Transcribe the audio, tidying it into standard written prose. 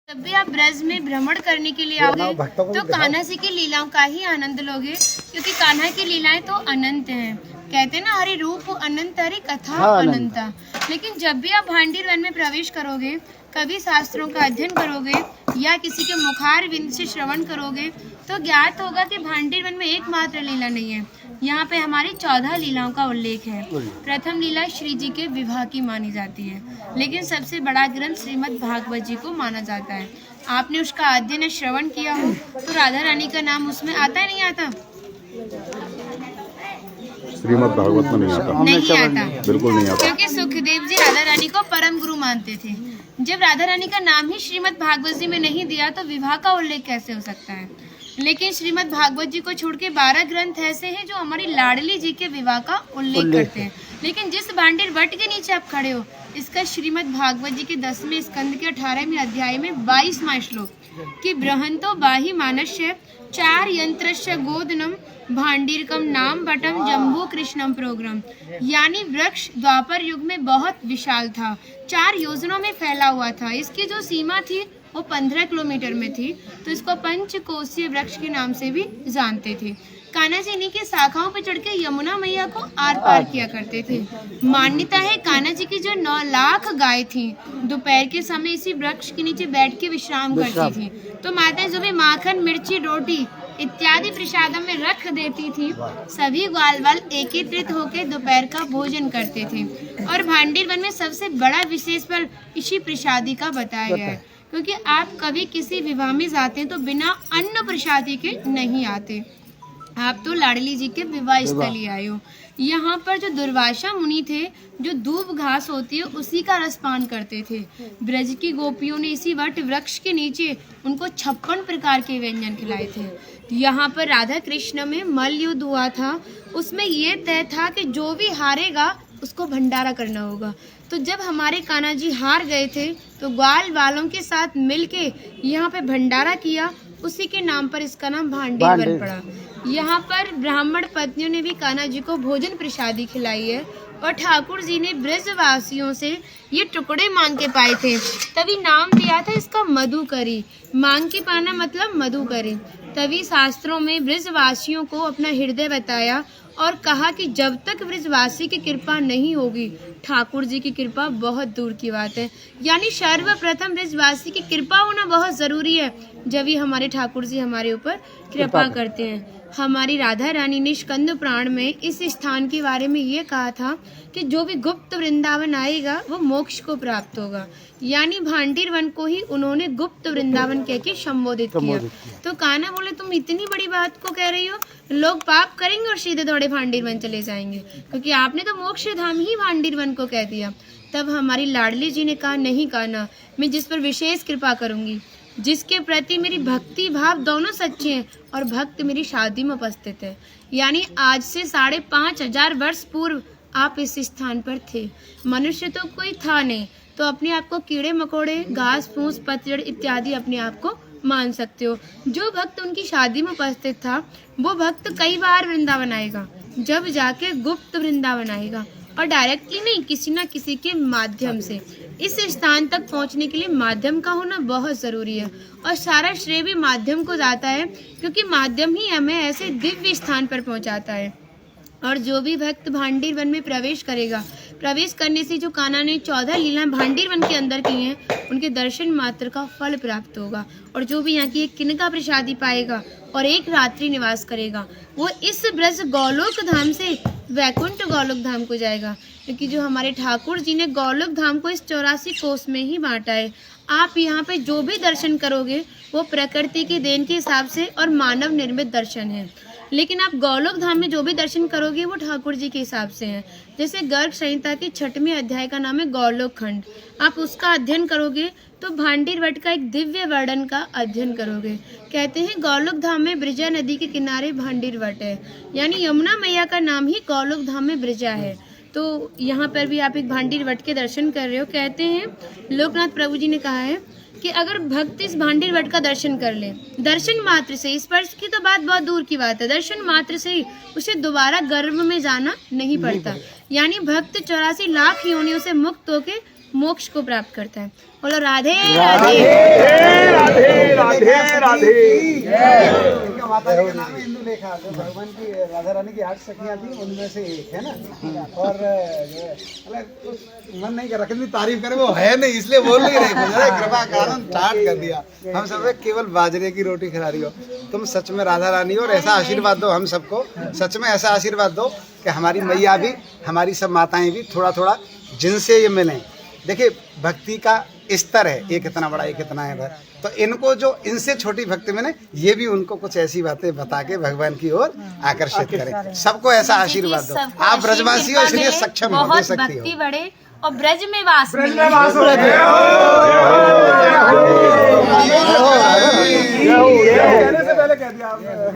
जब भी आप ब्रज में भ्रमण करने के लिए आओगे तो कान्हा जी की लीलाओं का ही आनंद लोगे, क्योंकि कान्हा की लीलाएं तो अनंत हैं। कहते हैं ना, हरि रूप अनंत हरि कथा अनंता। लेकिन जब भी आप भांडीर वन में प्रवेश करोगे, कभी शास्त्रों का अध्ययन करोगे या किसी के मुखार विंद से श्रवण करोगे तो ज्ञात होगा कि भांडीर वन में एकमात्र लीला नहीं है, यहाँ पे हमारी 14 लीलाओं का उल्लेख है। प्रथम लीला श्री जी के विवाह की मानी जाती है, लेकिन सबसे बड़ा ग्रंथ श्रीमद् भागवत जी को माना जाता है। आपने उसका अध्ययन श्रवण किया हो तो राधा रानी का नाम उसमें आता है, नहीं आता? श्रीमद् भागवत में नहीं आता, बिल्कुल नहीं आता, क्योंकि सुखदेव जी राधा रानी को परम गुरु मानते थे। जब राधा रानी का नाम ही श्रीमद् भागवत जी में नहीं दिया तो विवाह का उल्लेख कैसे हो सकता है? लेकिन श्रीमद् भागवत जी को छोड़ के 12 ग्रंथ ऐसे हैं जो हमारी लाडली जी के विवाह का उल्लेख करते हैं। लेकिन जिस भांडीर वट के नीचे आप खड़े हो, इसका श्रीमद् भागवत जी के 10वें स्कंद के 18वें अध्याय में 22वां श्लोक कि बृहंतो बाहि मानस्य 4 यंत्रस्य गोदनम भांडीरकम नाम बटम जम्बू कृष्णम प्रोग्राम, यानी वृक्ष द्वापर युग में बहुत विशाल था, 4 योजनों में फैला हुआ था। इसकी जो सीमा थी वो 15 किलोमीटर में थी, तो इसको पंचकोशीय वृक्ष के नाम से भी जानते थे। कान्हा जी इन्हीं की शाखाओं पर चढ़ के यमुना मैया को आर पार किया करते थे। मान्यता है कान्हा जी की जो 9 लाख गाय थी, दोपहर के समय इसी वृक्ष के नीचे बैठ के विश्राम करती थी। तो माता जो भी माखन, मिर्ची, रोटी इत्यादि प्रसादों में रख देती थी, सभी ग्वाल वाल एकत्रित होकर दोपहर का भोजन करते थे। और भांडीर वन में सबसे बड़ा विशेष फल इसी प्रसादी का बताया गया है, क्योंकि आप कभी किसी विवाह में जाते हैं तो बिना अन्न प्रसादी के नहीं आते। आप तो लाडली जी के विवाह स्थली आए हो। यहाँ पर जो दुर्वासा मुनि थे, जो दूब घास होती है उसी का रसपान करते थे। ब्रज की गोपियों ने इसी वट वृक्ष के नीचे उनको 56 प्रकार के व्यंजन खिलाए थे। यहाँ पर राधा कृष्ण में मल्ल युद्ध हुआ था, उसमें ये तय था कि जो भी हारेगा उसको भंडारा करना होगा। तो जब हमारे कान्हा जी हार गए थे तो ग्वाल वालों के साथ मिलके यहाँ पे भंडारा किया, उसी के नाम पर इसका नाम भांडीर वन पड़ा। यहाँ पर ब्राह्मण पत्नियों ने भी कान्हा जी को भोजन प्रसादी खिलाई है, और ठाकुर जी ने ब्रजवासियों से ये टुकड़े मांग के पाए थे, तभी नाम दिया था इसका मधुकरी। मांग के पाना मतलब मधुकरी। तभी शास्त्रों में ब्रजवासियों को अपना हृदय बताया और कहा कि जब तक ब्रजवासी की कृपा नहीं होगी, ठाकुर जी की कृपा बहुत दूर की बात है। यानी सर्वप्रथम ब्रजवासी की कृपा होना बहुत जरूरी है, जब ही हमारे ठाकुर जी हमारे ऊपर कृपा करते हैं। हमारी राधा रानी ने स्कंद पुराण में इस स्थान के बारे में ये कहा था कि जो भी गुप्त वृंदावन आएगा वो मोक्ष को प्राप्त होगा। यानी भांडीर वन को ही उन्होंने गुप्त वृंदावन कह के संबोधित किया। तो कान्हा बोले, तुम इतनी बड़ी बात को कह रही हो, लोग पाप करेंगे और सीधे दौड़े भांडीर वन चले जाएंगे, क्योंकि आपने तो मोक्ष धाम ही भांडीर वन को कह दिया। तब हमारी लाडली जी ने कहा, नहीं कान्हा, मैं जिस पर विशेष कृपा करूंगी, जिसके प्रति मेरी भक्ति भाव दोनों सच्चे हैं और भक्त मेरी शादी में उपस्थित है। यानी आज से 5,500 वर्ष पूर्व आप इस स्थान पर थे। मनुष्य तो कोई था नहीं, तो अपने आप को कीड़े मकोड़े, घास फूस, पतझड़ इत्यादि अपने आप को मान सकते हो। जो भक्त उनकी शादी में उपस्थित था, वो भक्त कई बार वृंदावन आएगा, जब जाके गुप्त वृंदावन आएगा, और डायरेक्टली नहीं, किसी न किसी के माध्यम से। इस स्थान तक पहुंचने के लिए माध्यम का होना बहुत जरूरी है, और सारा श्रेय भी माध्यम को जाता है, क्योंकि माध्यम ही हमें ऐसे दिव्य स्थान पर पहुंचाता है। और जो भी भक्त भांडीर वन में प्रवेश करेगा, प्रवेश करने से जो कान्हा ने 14 लीलाएं भांडीर वन के अंदर की हैं, उनके दर्शन मात्र का फल प्राप्त होगा। और जो भी यहाँ की एक किनका प्रसादी पाएगा और एक रात्रि निवास करेगा, वो इस ब्रज गौलोक धाम से वैकुंठ गौलोक धाम को जाएगा, क्योंकि जो हमारे ठाकुर जी ने गौलोक धाम को इस 84 कोस में ही बांटा है। आप यहाँ पे जो भी दर्शन करोगे वो प्रकृति की देन के हिसाब से और मानव निर्मित दर्शन है, लेकिन आप गौलोक धाम में जो भी दर्शन करोगे वो ठाकुर जी के हिसाब से हैं। जैसे गर्ग संहिता के 6वें अध्याय का नाम है गौलोक खंड, आप उसका अध्ययन करोगे तो भांडीर वट का एक दिव्य वर्णन का अध्ययन करोगे। कहते हैं गौलोक धाम में ब्रजा नदी के किनारे भांडीर वट है, यानी यमुना मैया का नाम ही गौलोक धाम में ब्रजा है। तो यहाँ पर भी आप एक भांडीर वट के दर्शन कर रहे हो। कहते हैं लोकनाथ प्रभु जी ने कहा है कि अगर भक्त इस भांडीर वट का दर्शन कर ले, दर्शन मात्र से, स्पर्श की तो बात बहुत दूर की बात है, दर्शन मात्र से ही उसे दोबारा गर्भ में जाना नहीं पड़ता। यानी भक्त 84 लाख योनियों से मुक्त होके मोक्ष को प्राप्त करता है। बोलो राधे राधे। राधे। इनका माता जी का नाम है इंदुलेखा, जो भगवान की राधा रानी की 8 सखियां थी उनमें से एक है ना। और मन नहीं कर रहा, कितनी तारीफ करे वो है नहीं, इसलिए बोल नहीं रहे, कृपा कारण स्टार्ट कर दिया। हम सब केवल बाजरे की रोटी खिला रही हो, तुम सच में राधा रानी हो। और ऐसा आशीर्वाद दो हम सबको, सच में ऐसा आशीर्वाद दो कि हमारी मैया भी, हमारी सब माताएं भी थोड़ा थोड़ा जिनसे ये मिलें। देखिए भक्ति का स्तर है, एक इतना बड़ा एक इतना है, तो इनको जो इनसे छोटी भक्ति में ने, ये भी उनको कुछ ऐसी बातें बता के भगवान की ओर आकर्षित करें। सबको ऐसा आशीर्वाद दो। आप ब्रजवासी हो इसलिए सक्षम हो, दे सकती हो। भक्ति बढ़े और ब्रज में वास मिले। कहने से पहले कह दिया आपने।